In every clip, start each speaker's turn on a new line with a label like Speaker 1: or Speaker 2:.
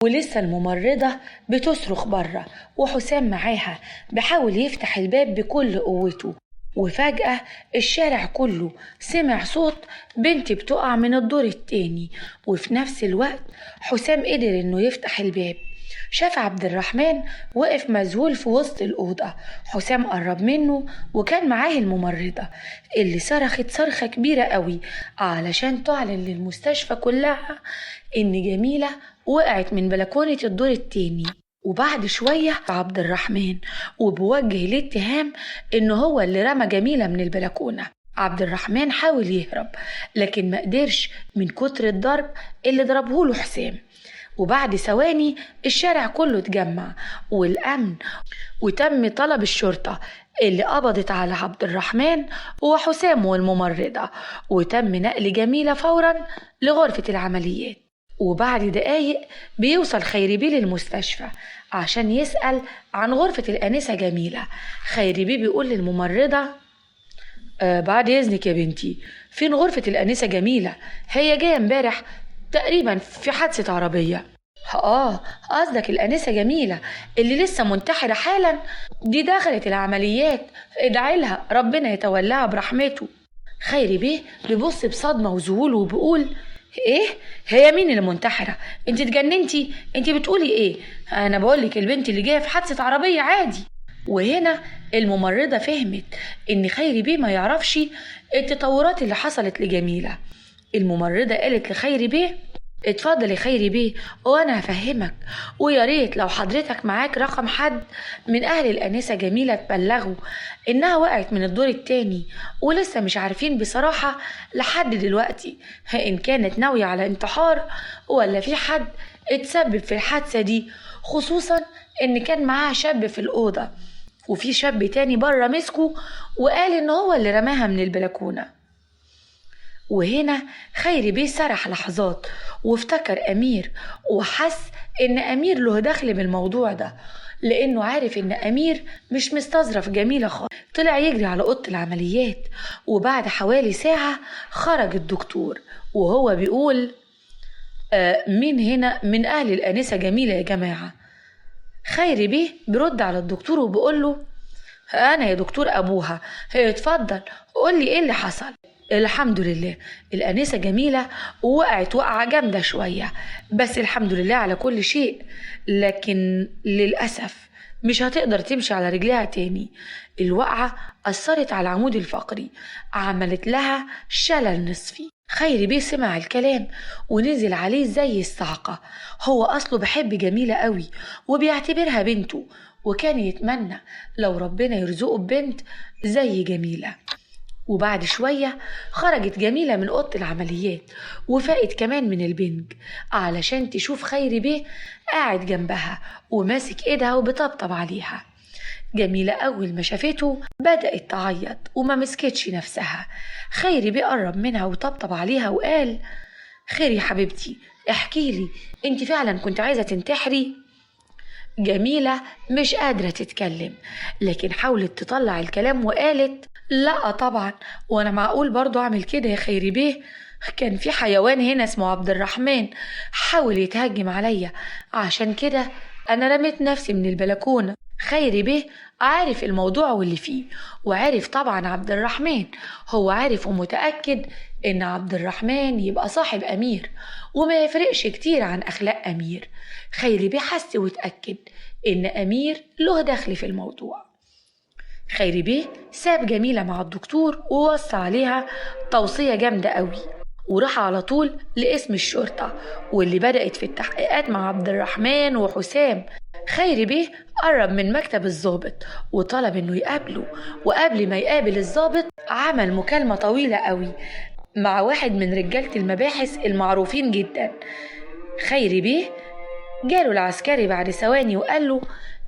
Speaker 1: ولسه الممرضة بتصرخ بره وحسام معاها بحاول يفتح الباب بكل قوته. وفجأة الشارع كله سمع صوت بنت بتقع من الدور التاني، وفي نفس الوقت حسام قدر انه يفتح الباب. شاف عبد الرحمن وقف مذهول في وسط الأوضة. حسام قرب منه وكان معاه الممرضة اللي صرخت صرخة كبيرة قوي علشان تعلن للمستشفى كلها إن جميلة وقعت من بلكونة الدور التاني. وبعد شوية عبد الرحمن وبوجه الاتهام إنه هو اللي رمى جميلة من البلكونة. عبد الرحمن حاول يهرب لكن ما قدرش من كتر الضرب اللي ضربهوله حسام. وبعد ثواني الشارع كله اتجمع والأمن وتم طلب الشرطة اللي قبضت على عبد الرحمن وحسام والممرضة، وتم نقل جميلة فورا لغرفة العمليات. وبعد دقايق بيوصل خيربي للمستشفى عشان يسأل عن غرفة الآنسة جميلة. خيربي بيقول للممرضة بعد إذنك يا بنتي، فين غرفة الآنسة جميلة؟ هي جاية امبارح تقريبا في حادثة عربية. قصدك الآنسة جميلة اللي لسه منتحرة حالا؟ دي دخلت العمليات، ادعي لها ربنا يتولاها برحمته. خيري بيه بيبص بصدمة وذهول وبيقول ايه؟ هي مين اللي منتحرة؟ انت اتجننتي؟ انت بتقولي ايه؟ انا بقولك البنت اللي جاية في حادثة عربية عادي. وهنا الممرضة فهمت ان خيري بيه ما يعرفش التطورات اللي حصلت لجميلة. الممرضة قالت لخيري بيه اتفضل يا خيري بيه وانا هفهمك، ويا ريت لو حضرتك معاك رقم حد من اهل الانسه جميله تبلغه انها وقعت من الدور التاني، ولسه مش عارفين بصراحه لحد دلوقتي ان كانت ناويه على انتحار ولا في حد اتسبب في الحادثه دي، خصوصا ان كان معاها شاب في الاوضه وفي شاب تاني بره مسكه وقال ان هو اللي رماها من البلكونه. وهنا خيري بيه سرح لحظات وافتكر أمير، وحس إن أمير له دخل بالموضوع ده لأنه عارف إن أمير مش مستظرف جميلة خالص. طلع يجري على أوضة العمليات، وبعد حوالي ساعة خرج الدكتور وهو بيقول مين هنا من أهل الآنسة جميلة يا جماعة؟ خيري بيه برد على الدكتور وبيقول له أنا يا دكتور أبوها، اتفضل قولي إيه اللي حصل. الحمد لله الأنسة جميلة وقعت وقعة جامدة شوية، بس الحمد لله على كل شيء، لكن للأسف مش هتقدر تمشي على رجلها تاني. الوقعة أثرت على العمود الفقري، عملت لها شلل نصفي. خيري بيه سمع الكلام ونزل عليه زي الصعقة. هو أصله بحب جميلة قوي وبيعتبرها بنته، وكان يتمنى لو ربنا يرزقه ببنت زي جميلة. وبعد شوية خرجت جميلة من أوضة العمليات وفاقت كمان من البنج علشان تشوف خيري بيه قاعد جنبها وماسك ايدها وبطبطب عليها. جميلة أول ما شافته بدأت تعيط وما مسكتش نفسها. خيري بيه قرب منها وطبطب عليها وقال خير يا حبيبتي، احكيلي انت فعلا كنت عايزة تنتحري؟ جميلة مش قادرة تتكلم لكن حاولت تطلع الكلام وقالت لا طبعا، وانا معقول برضو اعمل كده يا خيري بيه؟ كان في حيوان هنا اسمه عبد الرحمن حاول يتهجم عليا، عشان كده انا رميت نفسي من البلكونة. خيري بيه عارف الموضوع واللي فيه، وعارف طبعا عبد الرحمن، هو عارف ومتأكد ان عبد الرحمن يبقى صاحب امير وما يفرقش كتير عن اخلاق امير. خيري بيه حس وتأكد ان امير له دخل في الموضوع. خيري بيه ساب جميلة مع الدكتور ووصى عليها توصية جامدة قوي، وراح على طول لاسم الشرطة واللي بدأت في التحقيقات مع عبد الرحمن وحسام. خيري بيه قرب من مكتب الضابط وطلب انه يقابله، وقبل ما يقابل الضابط عمل مكالمة طويلة قوي مع واحد من رجالة المباحث المعروفين جدا. خيري بيه جاله العسكري بعد ثواني وقال له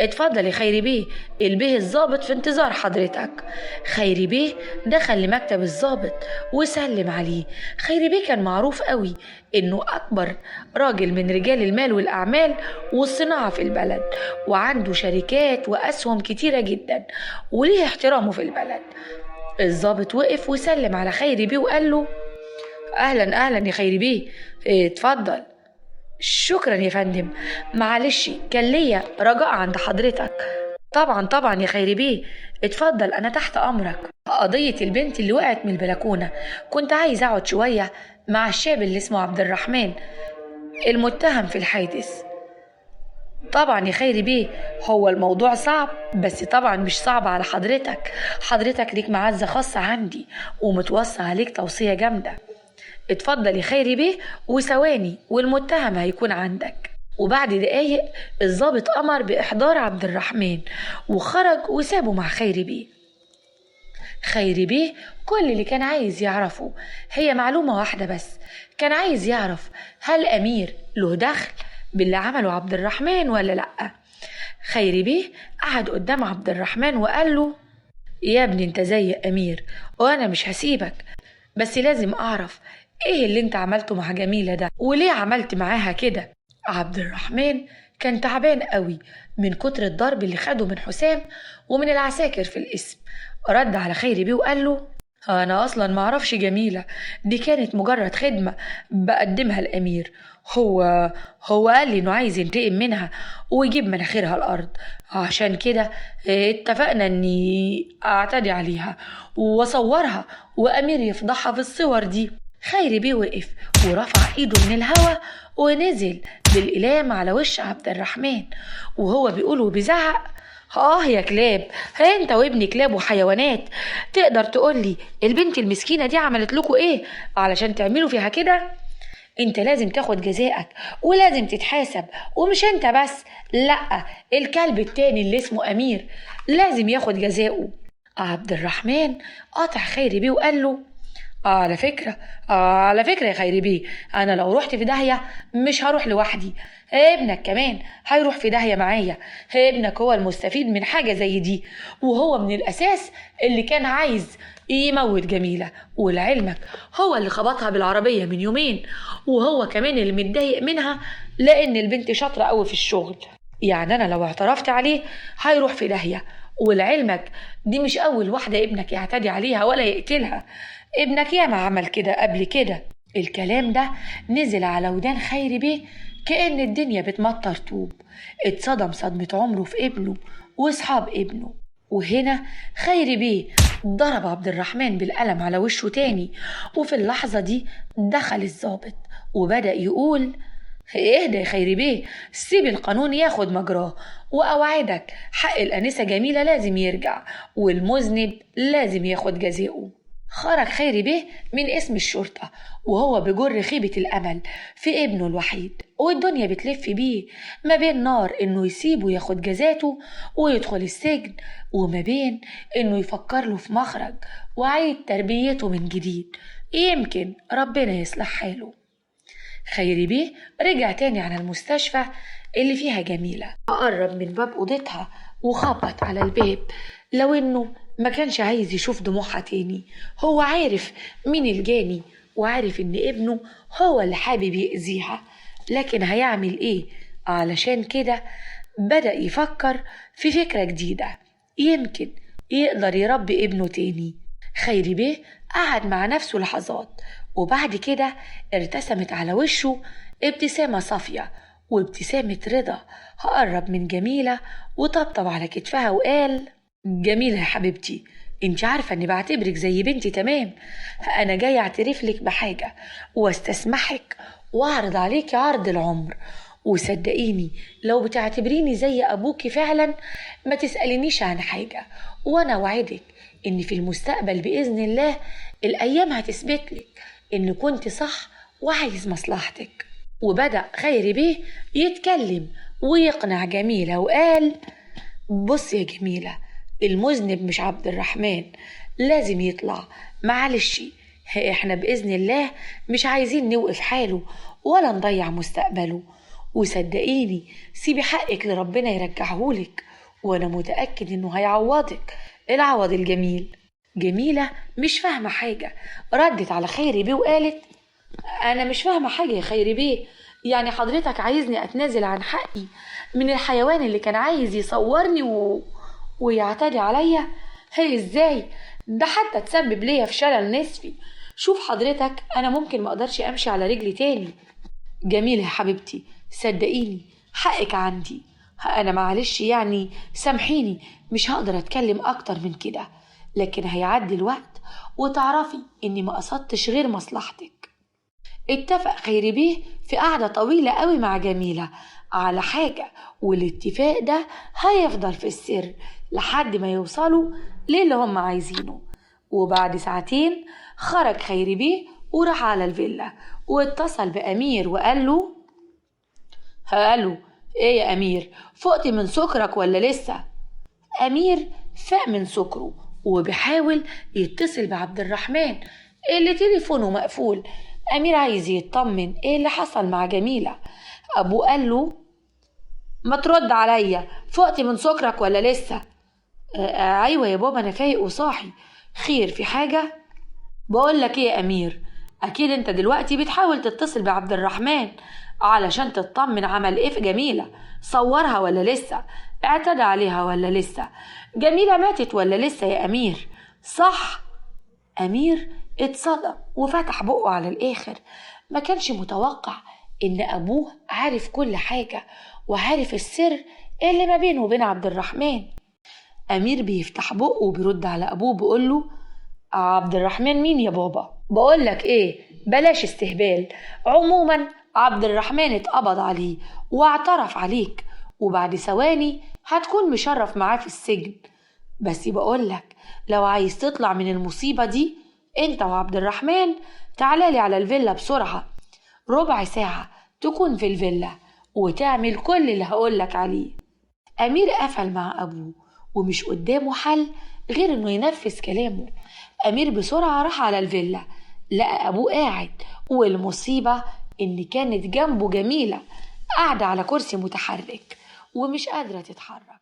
Speaker 1: اتفضل يا خيري بيه، البيه الضابط في انتظار حضرتك. خيري بيه دخل لمكتب الضابط وسلم عليه. خيري بيه كان معروف قوي انه اكبر راجل من رجال المال والاعمال والصناعة في البلد، وعنده شركات واسهم كتيرة جدا وليه احترامه في البلد. الضابط وقف وسلم على خيري بيه وقال له اهلا اهلا يا خيري بيه، اتفضل. شكرا يا فندم، معلش كان ليا رجاء عند حضرتك. طبعا طبعا يا خيري بيه، اتفضل أنا تحت أمرك. قضية البنت اللي وقعت من البلكونة، كنت عايز أقعد شوية مع الشاب اللي اسمه عبد الرحمن المتهم في الحادث. طبعا يا خيري بيه، هو الموضوع صعب بس طبعا مش صعب على حضرتك. حضرتك ليك معزة خاصة عندي ومتوصى عليك توصية جامدة. اتفضل يا خيري بيه، وثواني والمتهم هيكون عندك. وبعد دقايق الضابط أمر بإحضار عبد الرحمن وخرج وسابه مع خيري بيه. خيري بيه كل اللي كان عايز يعرفه هي معلومة واحدة بس، كان عايز يعرف هل أمير له دخل باللي عمله عبد الرحمن ولا لأ. خيري بيه قعد قدام عبد الرحمن وقال له: يا ابني انت زي أمير وأنا مش هسيبك، بس لازم أعرف إيه اللي انت عملته مع جميلة ده وليه عملت معاها كده. عبد الرحمن كان تعبان قوي من كتر الضرب اللي خده من حسام ومن العساكر في القسم. رد على خيري بيه وقال له: انا اصلا معرفش جميلة، دي كانت مجرد خدمة بقدمها الامير. هو قال لي انه عايز ينتقم منها ويجيب مناخيرها الارض، عشان كده اتفقنا اني اعتدي عليها واصورها وامير يفضحها في الصور دي. خيري بيه وقف ورفع ايده من الهوا ونزل بالإلام على وش عبد الرحمن وهو بيقول وبيزعق: يا كلاب، انت وابني كلاب وحيوانات. تقدر تقولي البنت المسكينة دي عملت لكم ايه علشان تعملوا فيها كده؟ انت لازم تاخد جزائك ولازم تتحاسب، ومش انت بس، لا، الكلب التاني اللي اسمه امير لازم ياخد جزائه. عبد الرحمن قاطع خيري بيه وقال له: على فكرة يا خيري بيه، أنا لو رحت في داهية مش هروح لوحدي، ابنك كمان هيروح في داهية معايا. ابنك هو المستفيد من حاجة زي دي، وهو من الأساس اللي كان عايز يموت جميلة، ولعلمك هو اللي خبطها بالعربية من يومين، وهو كمان اللي متضايق منها لأن البنت شاطرة قوي في الشغل. يعني أنا لو اعترفت عليه هيروح في داهية. ولعلمك دي مش أول واحدة ابنك يعتدي عليها ولا يقتلها، ابنك ياما عمل كده قبل كده. الكلام ده نزل على ودان خيري بيه كأن الدنيا بتمطر طوب. اتصدم صدمة عمره في ابنه واصحاب ابنه. وهنا خيري بيه ضرب عبد الرحمن بالقلم على وشه تاني، وفي اللحظة دي دخل الضابط وبدأ يقول: اهدى يا خيري بيه، سيب القانون ياخد مجراه، وأوعدك حق الأنسة جميلة لازم يرجع، والمذنب لازم ياخد جزاؤه. خرج خيري بيه من اسم الشرطة وهو بجر خيبة الأمل في ابنه الوحيد، والدنيا بتلف بيه ما بين نار إنه يسيبه ياخد جزاته ويدخل السجن، وما بين إنه يفكر له في مخرج وعيد تربيته من جديد، يمكن ربنا يصلح حاله. خيري بيه رجع تاني على المستشفى اللي فيها جميلة، قرب من باب أوضتها وخبط على الباب، لو إنه ما كانش عايز يشوف دموعها تاني. هو عارف مين الجاني وعارف إن ابنه هو اللي حابب يأذيها، لكن هيعمل إيه؟ علشان كده بدأ يفكر في فكرة جديدة يمكن يقدر يربي ابنه تاني. خيري بيه قعد مع نفسه لحظات، وبعد كده ارتسمت على وشه ابتسامة صافية وابتسامة رضا. هقرب من جميلة وطبطب على كتفها وقال: جميلة يا حبيبتي، انت عارفة اني بعتبرك زي بنتي تمام. انا جاي اعترف لك بحاجة واستسمحك واعرض عليك عرض العمر، وصدقيني لو بتعتبريني زي ابوكي فعلا ما تسألينيش عن حاجة، وانا وعدك ان في المستقبل بإذن الله الايام هتثبتلك ان كنت صح وعايز مصلحتك. وبدأ خيري بيه يتكلم ويقنع جميلة وقال: بص يا جميلة، المذنب مش عبد الرحمن، لازم يطلع، معلش، احنا بإذن الله مش عايزين نوقف حاله ولا نضيع مستقبله، وصدقيني سيبي حقك لربنا يرجعهولك، وانا متأكد انه هيعوضك العوض الجميل. جميلة مش فاهمة حاجة، ردت على خيري بيه وقالت: انا مش فاهمة حاجة يا خيري بيه، يعني حضرتك عايزني اتنازل عن حقي من الحيوان اللي كان عايز يصورني ويعتدي عليا؟ هي ازاي؟ ده حتى تسبب ليا في شلل نصفي. شوف حضرتك، انا ممكن ما اقدرش امشي على رجلي تاني، جميلة يا حبيبتي، صدقيني حقك عندي. أنا معلش يعني سامحيني، مش هقدر أتكلم أكتر من كده، لكن هيعدي الوقت وتعرفي إني ما قصدتش غير مصلحتك. اتفق خيري بيه في قعدة طويلة قوي مع جميلة على حاجة، والاتفاق ده هيفضل في السر لحد ما يوصلوا للي هم عايزينه. وبعد ساعتين خرج خيري بيه وراح على الفيلا، واتصل بأمير وقال له: قالوا ايه يا أمير، فقت من سكرك ولا لسه؟ أمير فاق من سكره وبيحاول يتصل بعبد الرحمن اللي تليفونه مقفول. أمير عايز يطمن ايه اللي حصل مع جميلة. أبوه قال له: ما ترد عليا، فقت من سكرك ولا لسه؟ أيوة يا بابا، أنا فايق وصاحي. خير، في حاجة؟ بقول لك ايه يا أمير، أكيد أنت دلوقتي بتحاول تتصل بعبد الرحمن علشان تطمن عمل ايه في جميلة، صورها ولا لسه، اعتدى عليها ولا لسه، جميلة ماتت ولا لسه يا أمير، صح؟ أمير اتصدم وفتح بقه على الآخر، ما كانش متوقع إن أبوه عارف كل حاجة وعارف السر اللي ما بينه وبين عبد الرحمن. أمير بيفتح بقه وبيرد على أبوه بيقوله: عبد الرحمن مين يا بابا؟ بقولك ايه، بلاش استهبال. عموما عبد الرحمن اتقبض عليه واعترف عليك، وبعد ثواني هتكون مشرف معاه في السجن. بس بقولك، لو عايز تطلع من المصيبة دي انت وعبد الرحمن، تعالالي على الفيلا بسرعة، ربع ساعة تكون في الفيلا وتعمل كل اللي هقولك عليه. أمير قفل مع أبوه ومش قدامه حل غير إنه ينفذ كلامه. أمير بسرعة راح على الفيلا، لقى أبوه قاعد، والمصيبة إن كانت جنبه جميلة قاعدة على كرسي متحرك ومش قادرة تتحرك.